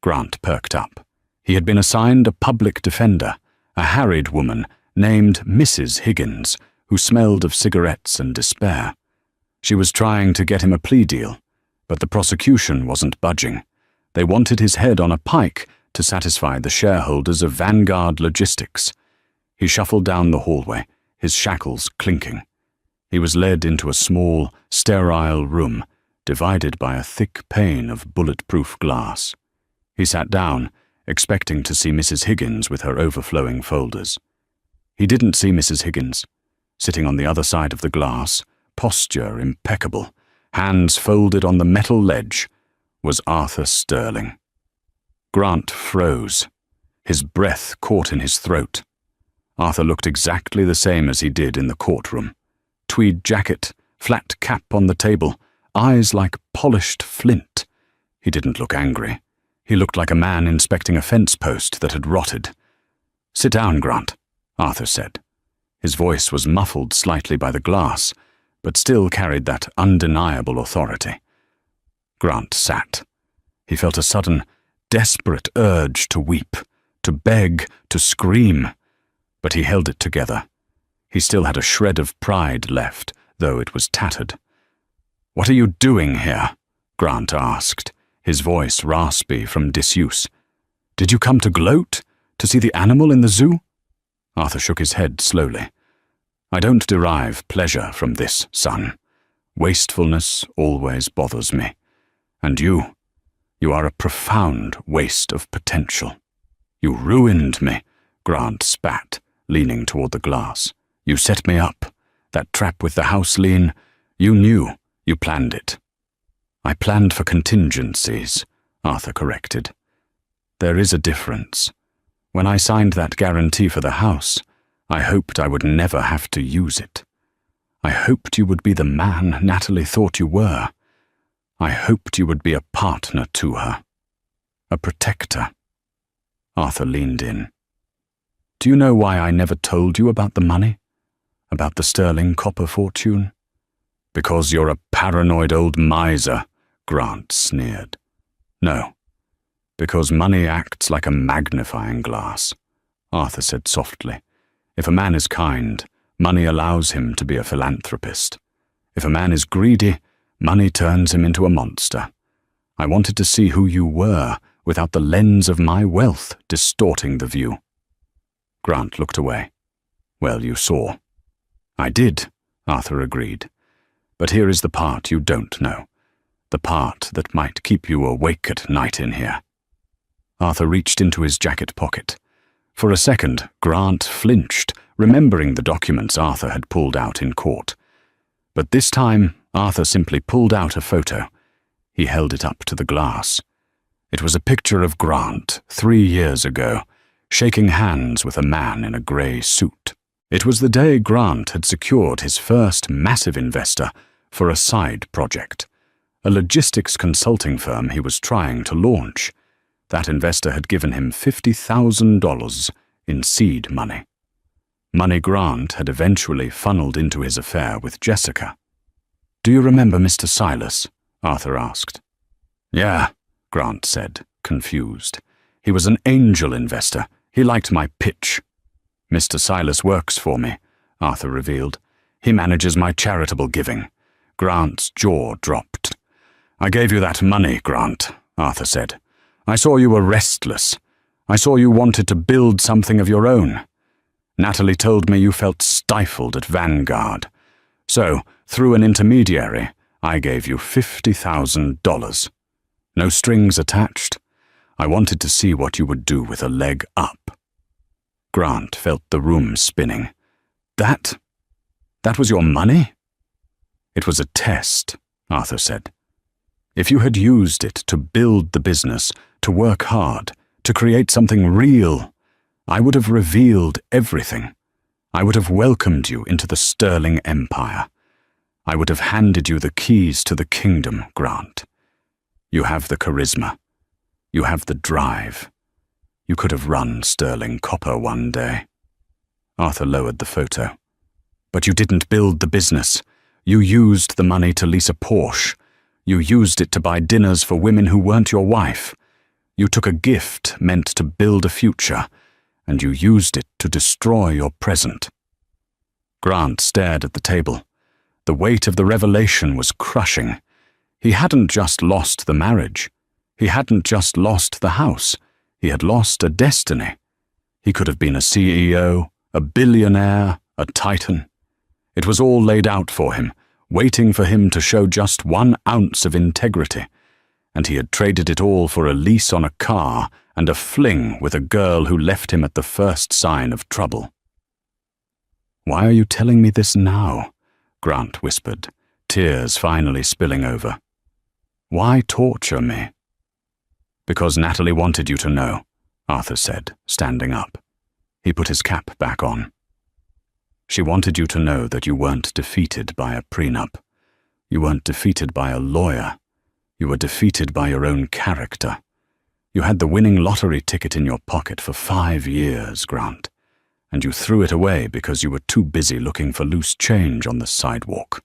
Grant perked up. He had been assigned a public defender, a harried woman named Mrs. Higgins, who smelled of cigarettes and despair. She was trying to get him a plea deal, but the prosecution wasn't budging. They wanted his head on a pike to satisfy the shareholders of Vanguard Logistics. He shuffled down the hallway, his shackles clinking. He was led into a small, sterile room, divided by a thick pane of bulletproof glass. He sat down, expecting to see Mrs. Higgins with her overflowing folders. He didn't see Mrs. Higgins. Sitting on the other side of the glass, posture impeccable, hands folded on the metal ledge, was Arthur Sterling. Grant froze. His breath caught in his throat. Arthur looked exactly the same as he did in the courtroom. Tweed jacket, flat cap on the table, eyes like polished flint. He didn't look angry. He looked like a man inspecting a fence post that had rotted. "Sit down, Grant," Arthur said. His voice was muffled slightly by the glass, but still carried that undeniable authority. Grant sat. He felt a sudden, desperate urge to weep, to beg, to scream. But he held it together. He still had a shred of pride left, though it was tattered. "What are you doing here?" Grant asked, his voice raspy from disuse. "Did you come to gloat? To see the animal in the zoo?" Arthur shook his head slowly. "I don't derive pleasure from this, son. Wastefulness always bothers me. And you are a profound waste of potential." "You ruined me," Grant spat, leaning toward the glass. "You set me up. That trap with the house lien, you knew. You planned it." "I planned for contingencies," Arthur corrected. "There is a difference. When I signed that guarantee for the house, I hoped I would never have to use it. I hoped you would be the man Natalie thought you were. I hoped you would be a partner to her. A protector." Arthur leaned in. "Do you know why I never told you about the money? About the sterling copper fortune?" "Because you're a paranoid old miser," Grant sneered. "No. Because money acts like a magnifying glass," Arthur said softly. "If a man is kind, money allows him to be a philanthropist. If a man is greedy, money turns him into a monster. I wanted to see who you were without the lens of my wealth distorting the view." Grant looked away. "Well, you saw." "I did," Arthur agreed. "But here is the part you don't know. The part that might keep you awake at night in here." Arthur reached into his jacket pocket. For a second, Grant flinched, remembering the documents Arthur had pulled out in court. But this time, Arthur simply pulled out a photo. He held it up to the glass. It was a picture of Grant, 3 years ago, shaking hands with a man in a grey suit. It was the day Grant had secured his first massive investor for a side project, a logistics consulting firm he was trying to launch. That investor had given him $50,000 in seed money. Money Grant had eventually funneled into his affair with Jessica. "Do you remember Mr. Silas?" Arthur asked. "Yeah," Grant said, confused. "He was an angel investor. He liked my pitch." "Mr. Silas works for me," Arthur revealed. "He manages my charitable giving." Grant's jaw dropped. "I gave you that money, Grant," Arthur said. "I saw you were restless. I saw you wanted to build something of your own. Natalie told me you felt stifled at Vanguard. So, through an intermediary, I gave you $50,000. No strings attached. I wanted to see what you would do with a leg up." Grant felt the room spinning. That was your money?" "It was a test," Arthur said. "If you had used it to build the business, to work hard, to create something real, I would have revealed everything. I would have welcomed you into the Sterling Empire. I would have handed you the keys to the kingdom, Grant. You have the charisma. You have the drive. You could have run Sterling Copper one day." Arthur lowered the photo. "But you didn't build the business. You used the money to lease a Porsche. You used it to buy dinners for women who weren't your wife. You took a gift meant to build a future, and you used it to destroy your present." Grant stared at the table. The weight of the revelation was crushing. He hadn't just lost the marriage. He hadn't just lost the house. He had lost a destiny. He could have been a CEO, a billionaire, a titan. It was all laid out for him, waiting for him to show just 1 ounce of integrity. And he had traded it all for a lease on a car and a fling with a girl who left him at the first sign of trouble. "Why are you telling me this now?" Grant whispered, tears finally spilling over. "Why torture me?" "Because Natalie wanted you to know," Arthur said, standing up. He put his cap back on. "She wanted you to know that you weren't defeated by a prenup. You weren't defeated by a lawyer. You were defeated by your own character. You had the winning lottery ticket in your pocket for 5 years, Grant, and you threw it away because you were too busy looking for loose change on the sidewalk."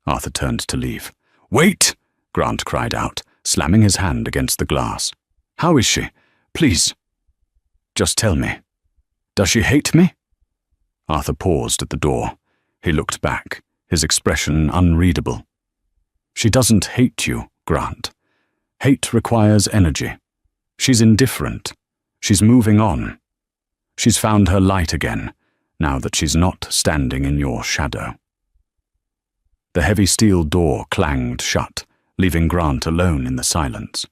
Arthur turned to leave. "Wait!" Grant cried out, slamming his hand against the glass. How is she? Please. Just tell me. Does she hate me? Arthur paused at the door. He looked back, his expression unreadable. She doesn't hate you, Grant. Hate requires energy. She's indifferent. She's moving on. She's found her light again, now that she's not standing in your shadow. The heavy steel door clanged shut, leaving Grant alone in the silence.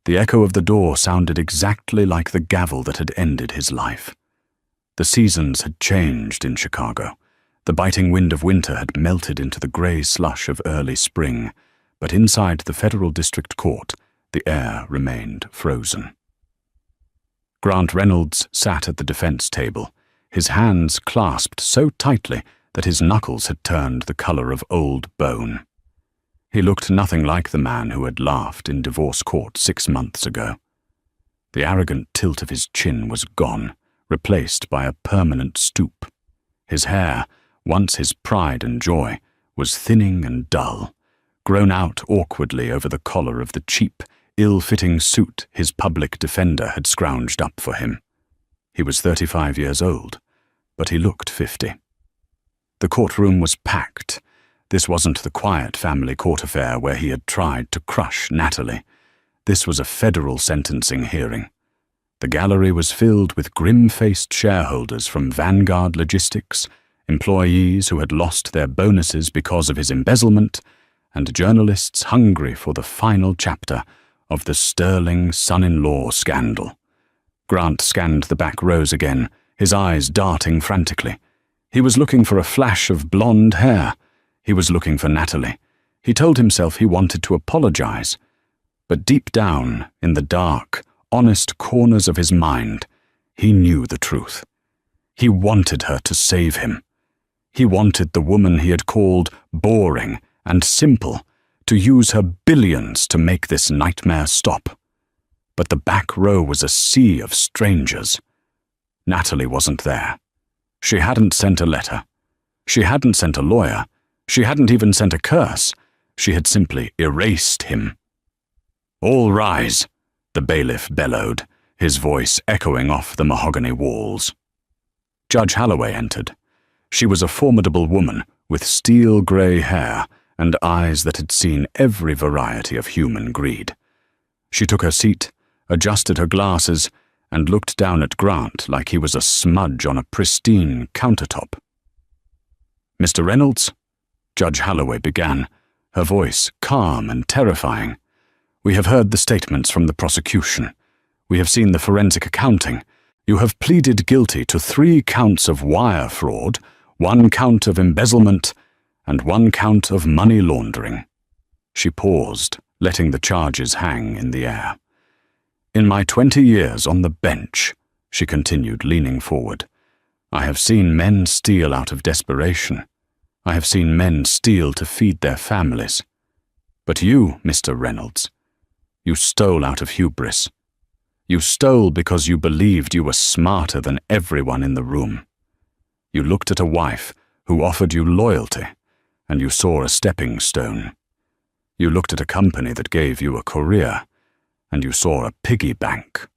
The echo of the door sounded exactly like the gavel that had ended his life. The seasons had changed in Chicago. The biting wind of winter had melted into the grey slush of early spring, but inside the Federal District Court, the air remained frozen. Grant Reynolds sat at the defense table, his hands clasped so tightly that his knuckles had turned the color of old bone. He looked nothing like the man who had laughed in divorce court 6 months ago. The arrogant tilt of his chin was gone, replaced by a permanent stoop. His hair, once his pride and joy, was thinning and dull, grown out awkwardly over the collar of the cheap, ill-fitting suit his public defender had scrounged up for him. He was 35 years old, but he looked 50. The courtroom was packed. This wasn't the quiet family court affair where he had tried to crush Natalie. This was a federal sentencing hearing. The gallery was filled with grim-faced shareholders from Vanguard Logistics, employees who had lost their bonuses because of his embezzlement, and journalists hungry for the final chapter of the Sterling son-in-law scandal. Grant scanned the back rows again, his eyes darting frantically. He was looking for a flash of blonde hair. He was looking for Natalie. He told himself he wanted to apologize. But deep down, in the dark, honest corners of his mind, he knew the truth. He wanted her to save him. He wanted the woman he had called boring and simple to use her billions to make this nightmare stop. But the back row was a sea of strangers. Natalie wasn't there. She hadn't sent a letter. She hadn't sent a lawyer. She hadn't even sent a curse. She had simply erased him. "All rise," the bailiff bellowed, his voice echoing off the mahogany walls. Judge Holloway entered. She was a formidable woman with steel-grey hair and eyes that had seen every variety of human greed. She took her seat, adjusted her glasses, and looked down at Grant like he was a smudge on a pristine countertop. "Mr. Reynolds," Judge Holloway began, her voice calm and terrifying. "We have heard the statements from the prosecution. We have seen the forensic accounting. You have pleaded guilty to 3 counts of wire fraud, 1 count of embezzlement, and 1 count of money laundering." She paused, letting the charges hang in the air. "In my 20 years on the bench," she continued, leaning forward, "I have seen men steal out of desperation. I have seen men steal to feed their families. But you, Mr. Reynolds, you stole out of hubris. You stole because you believed you were smarter than everyone in the room. You looked at a wife who offered you loyalty, and you saw a stepping stone. You looked at a company that gave you a career, and you saw a piggy bank."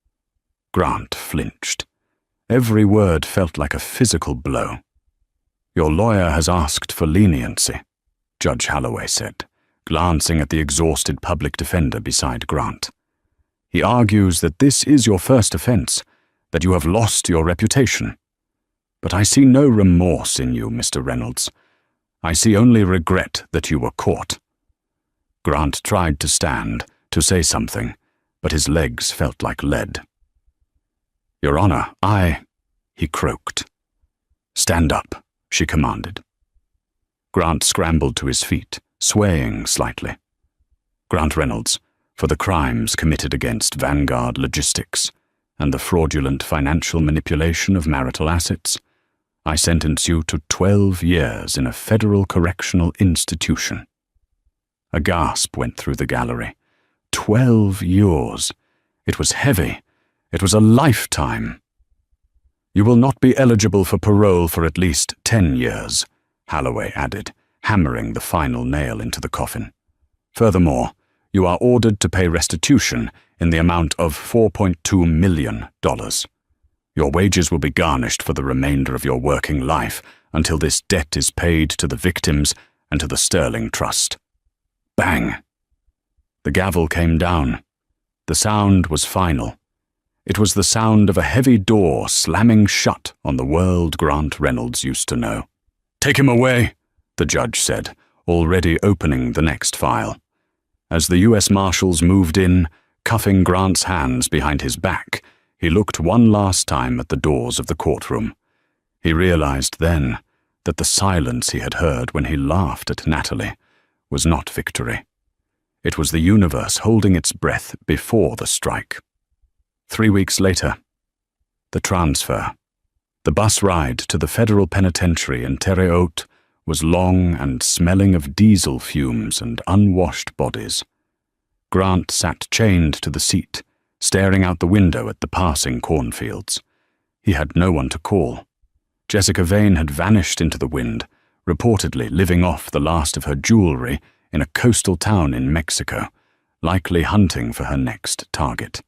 Grant flinched. Every word felt like a physical blow. "Your lawyer has asked for leniency," Judge Holloway said, glancing at the exhausted public defender beside Grant. "He argues that this is your first offense, that you have lost your reputation. But I see no remorse in you, Mr. Reynolds. I see only regret that you were caught." Grant tried to stand, to say something, but his legs felt like lead. "Your Honor, he croaked. "Stand up," she commanded. Grant scrambled to his feet, swaying slightly. "Grant Reynolds, for the crimes committed against Vanguard Logistics and the fraudulent financial manipulation of marital assets, I sentence you to 12 years in a federal correctional institution." A gasp went through the gallery. 12 years. It was heavy. It was a lifetime. "You will not be eligible for parole for at least 10 years, Holloway added, hammering the final nail into the coffin. "Furthermore, You are ordered to pay restitution in the amount of $4.2 million. Your wages will be garnished for the remainder of your working life until this debt is paid to the victims and to the Sterling Trust. Bang! The gavel came down. The sound was final. It was the sound of a heavy door slamming shut on the world Grant Reynolds used to know. "Take him away," the judge said, already opening the next file. As the U.S. Marshals moved in, cuffing Grant's hands behind his back, he looked one last time at the doors of the courtroom. He realized then that the silence he had heard when he laughed at Natalie was not victory. It was the universe holding its breath before the strike. 3 weeks later, the transfer. The bus ride to the federal penitentiary in Terre Haute was long and smelling of diesel fumes and unwashed bodies. Grant sat chained to the seat, staring out the window at the passing cornfields. He had no one to call. Jessica Vane had vanished into the wind, reportedly living off the last of her jewelry in a coastal town in Mexico, likely hunting for her next target.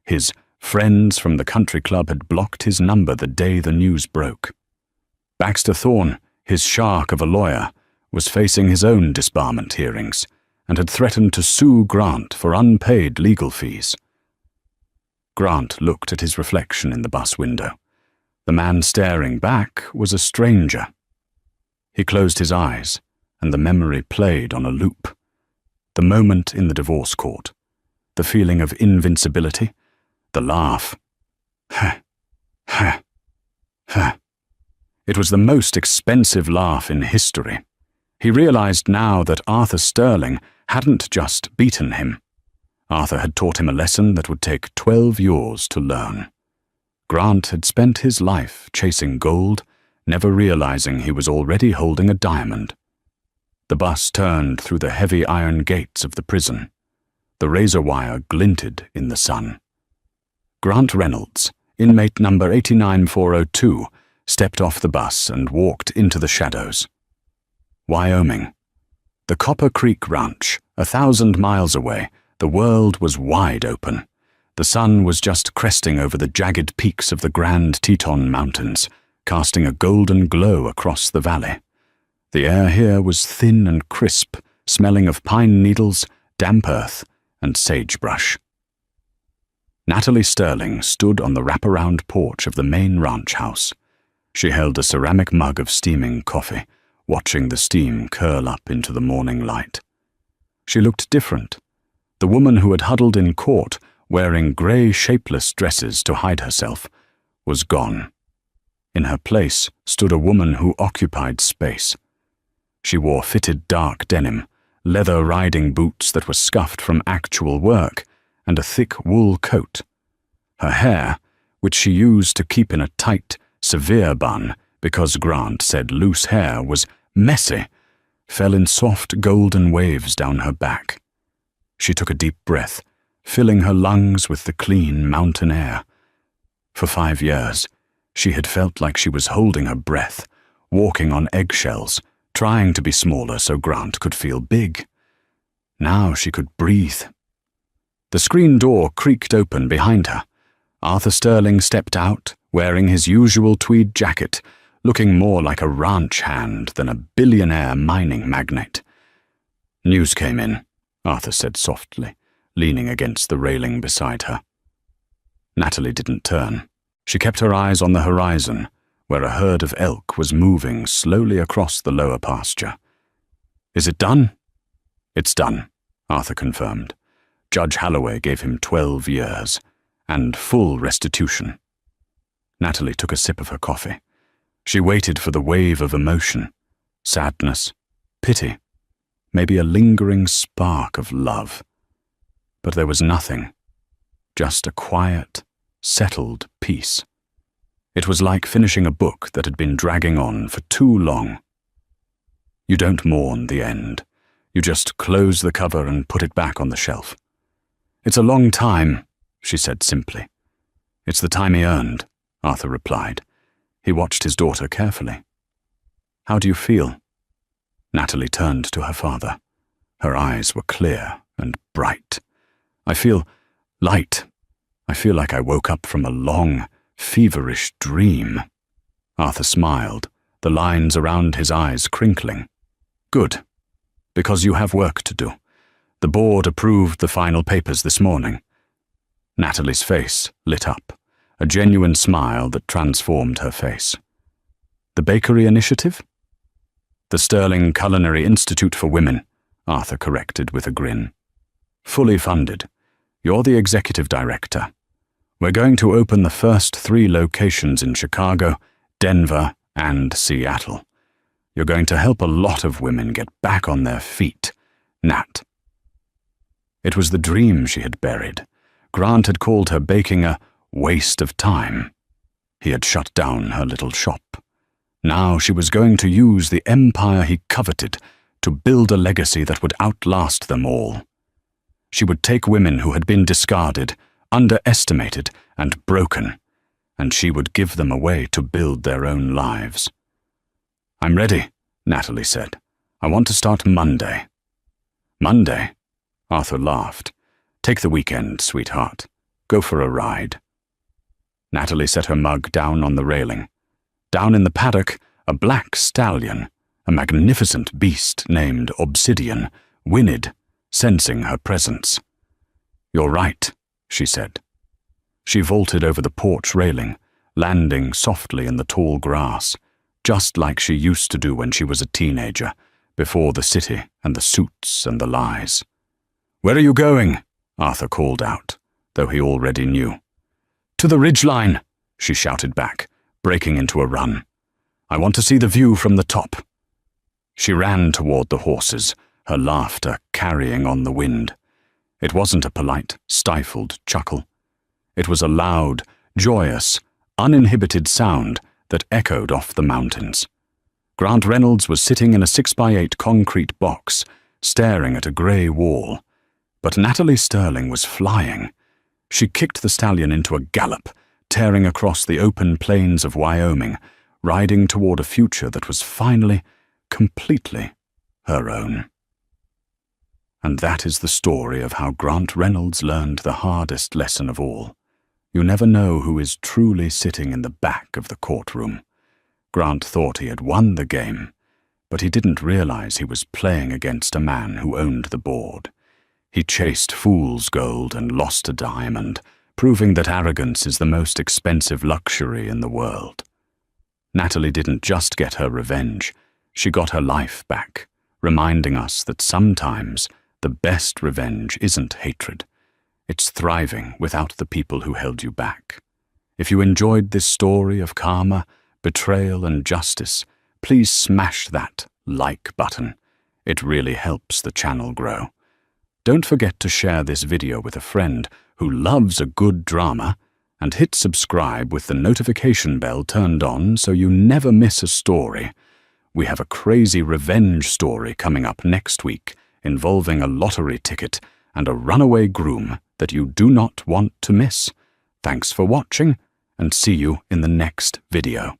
His friends from the country club had blocked his number the day the news broke. Baxter Thorne, his shark of a lawyer, was facing his own disbarment hearings and had threatened to sue Grant for unpaid legal fees. Grant looked at his reflection in the bus window. The man staring back was a stranger. He closed his eyes, and the memory played on a loop. The moment in the divorce court, the feeling of invincibility, the laugh. Ha, ha, ha. It was the most expensive laugh in history. He realized now that Arthur Sterling hadn't just beaten him. Arthur had taught him a lesson that would take 12 years to learn. Grant had spent his life chasing gold, never realizing he was already holding a diamond. The bus turned through the heavy iron gates of the prison. The razor wire glinted in the sun. Grant Reynolds, inmate number 89402, stepped off the bus and walked into the shadows. Wyoming. The Copper Creek Ranch, 1,000 miles away, the world was wide open. The sun was just cresting over the jagged peaks of the Grand Teton Mountains, casting a golden glow across the valley. The air here was thin and crisp, smelling of pine needles, damp earth, and sagebrush. Natalie Sterling stood on the wraparound porch of the main ranch house. She held a ceramic mug of steaming coffee, watching the steam curl up into the morning light. She looked different. The woman who had huddled in court, wearing grey, shapeless dresses to hide herself, was gone. In her place stood a woman who occupied space. She wore fitted dark denim, leather riding boots that were scuffed from actual work, and a thick wool coat. Her hair, which she used to keep in a tight, severe bun because Grant said loose hair was messy, fell in soft golden waves down her back. She took a deep breath, filling her lungs with the clean mountain air. For 5 years, she had felt like she was holding her breath, walking on eggshells, trying to be smaller so Grant could feel big. Now she could breathe. The screen door creaked open behind her. Arthur Sterling stepped out, wearing his usual tweed jacket, looking more like a ranch hand than a billionaire mining magnate. "News came in," Arthur said softly, leaning against the railing beside her. Natalie didn't turn. She kept her eyes on the horizon, where a herd of elk was moving slowly across the lower pasture. "Is it done?" "It's done," Arthur confirmed. Judge Holloway gave him 12 years, and full restitution. Natalie took a sip of her coffee. She waited for the wave of emotion, sadness, pity, maybe a lingering spark of love. But there was nothing, just a quiet, settled peace. It was like finishing a book that had been dragging on for too long. You don't mourn the end. You just close the cover and put it back on the shelf. "It's a long time," she said simply. "It's the time he earned," Arthur replied. He watched his daughter carefully. "How do you feel?" Natalie turned to her father. Her eyes were clear and bright. I feel light. I feel like I woke up from a long, feverish dream. Arthur smiled, the lines around his eyes crinkling. Good, because you have work to do. The board approved the final papers this morning. Natalie's face lit up, a genuine smile that transformed her face. The bakery initiative? The Sterling Culinary Institute for Women, Arthur corrected with a grin. Fully funded. You're the executive director. We're going to open the first 3 locations in Chicago, Denver, and Seattle. You're going to help a lot of women get back on their feet, Nat. It was the dream she had buried. Grant had called her baking a waste of time. He had shut down her little shop. Now she was going to use the empire he coveted to build a legacy that would outlast them all. She would take women who had been discarded, underestimated, and broken, and she would give them a way to build their own lives. I'm ready, Natalie said. I want to start Monday. Monday? Arthur laughed. Take the weekend, sweetheart. Go for a ride. Natalie set her mug down on the railing. Down in the paddock, a black stallion, a magnificent beast named Obsidian, whinnied, sensing her presence. You're right, she said. She vaulted over the porch railing, landing softly in the tall grass, just like she used to do when she was a teenager, before the city and the suits and the lies. Where are you going? Arthur called out, though he already knew. To the ridgeline, she shouted back, breaking into a run. I want to see the view from the top. She ran toward the horses, her laughter carrying on the wind. It wasn't a polite, stifled chuckle. It was a loud, joyous, uninhibited sound that echoed off the mountains. Grant Reynolds was sitting in a 6x8 concrete box, staring at a grey wall. But Natalie Sterling was flying. She kicked the stallion into a gallop, tearing across the open plains of Wyoming, riding toward a future that was finally, completely her own. And that is the story of how Grant Reynolds learned the hardest lesson of all. You never know who is truly sitting in the back of the courtroom. Grant thought he had won the game, but he didn't realize he was playing against a man who owned the board. He chased fool's gold and lost a diamond, proving that arrogance is the most expensive luxury in the world. Natalie didn't just get her revenge, she got her life back, reminding us that sometimes the best revenge isn't hatred. It's thriving without the people who held you back. If you enjoyed this story of karma, betrayal, and justice, please smash that like button. It really helps the channel grow. Don't forget to share this video with a friend who loves a good drama, and hit subscribe with the notification bell turned on so you never miss a story. We have a crazy revenge story coming up next week involving a lottery ticket and a runaway groom that you do not want to miss. Thanks for watching, and see you in the next video.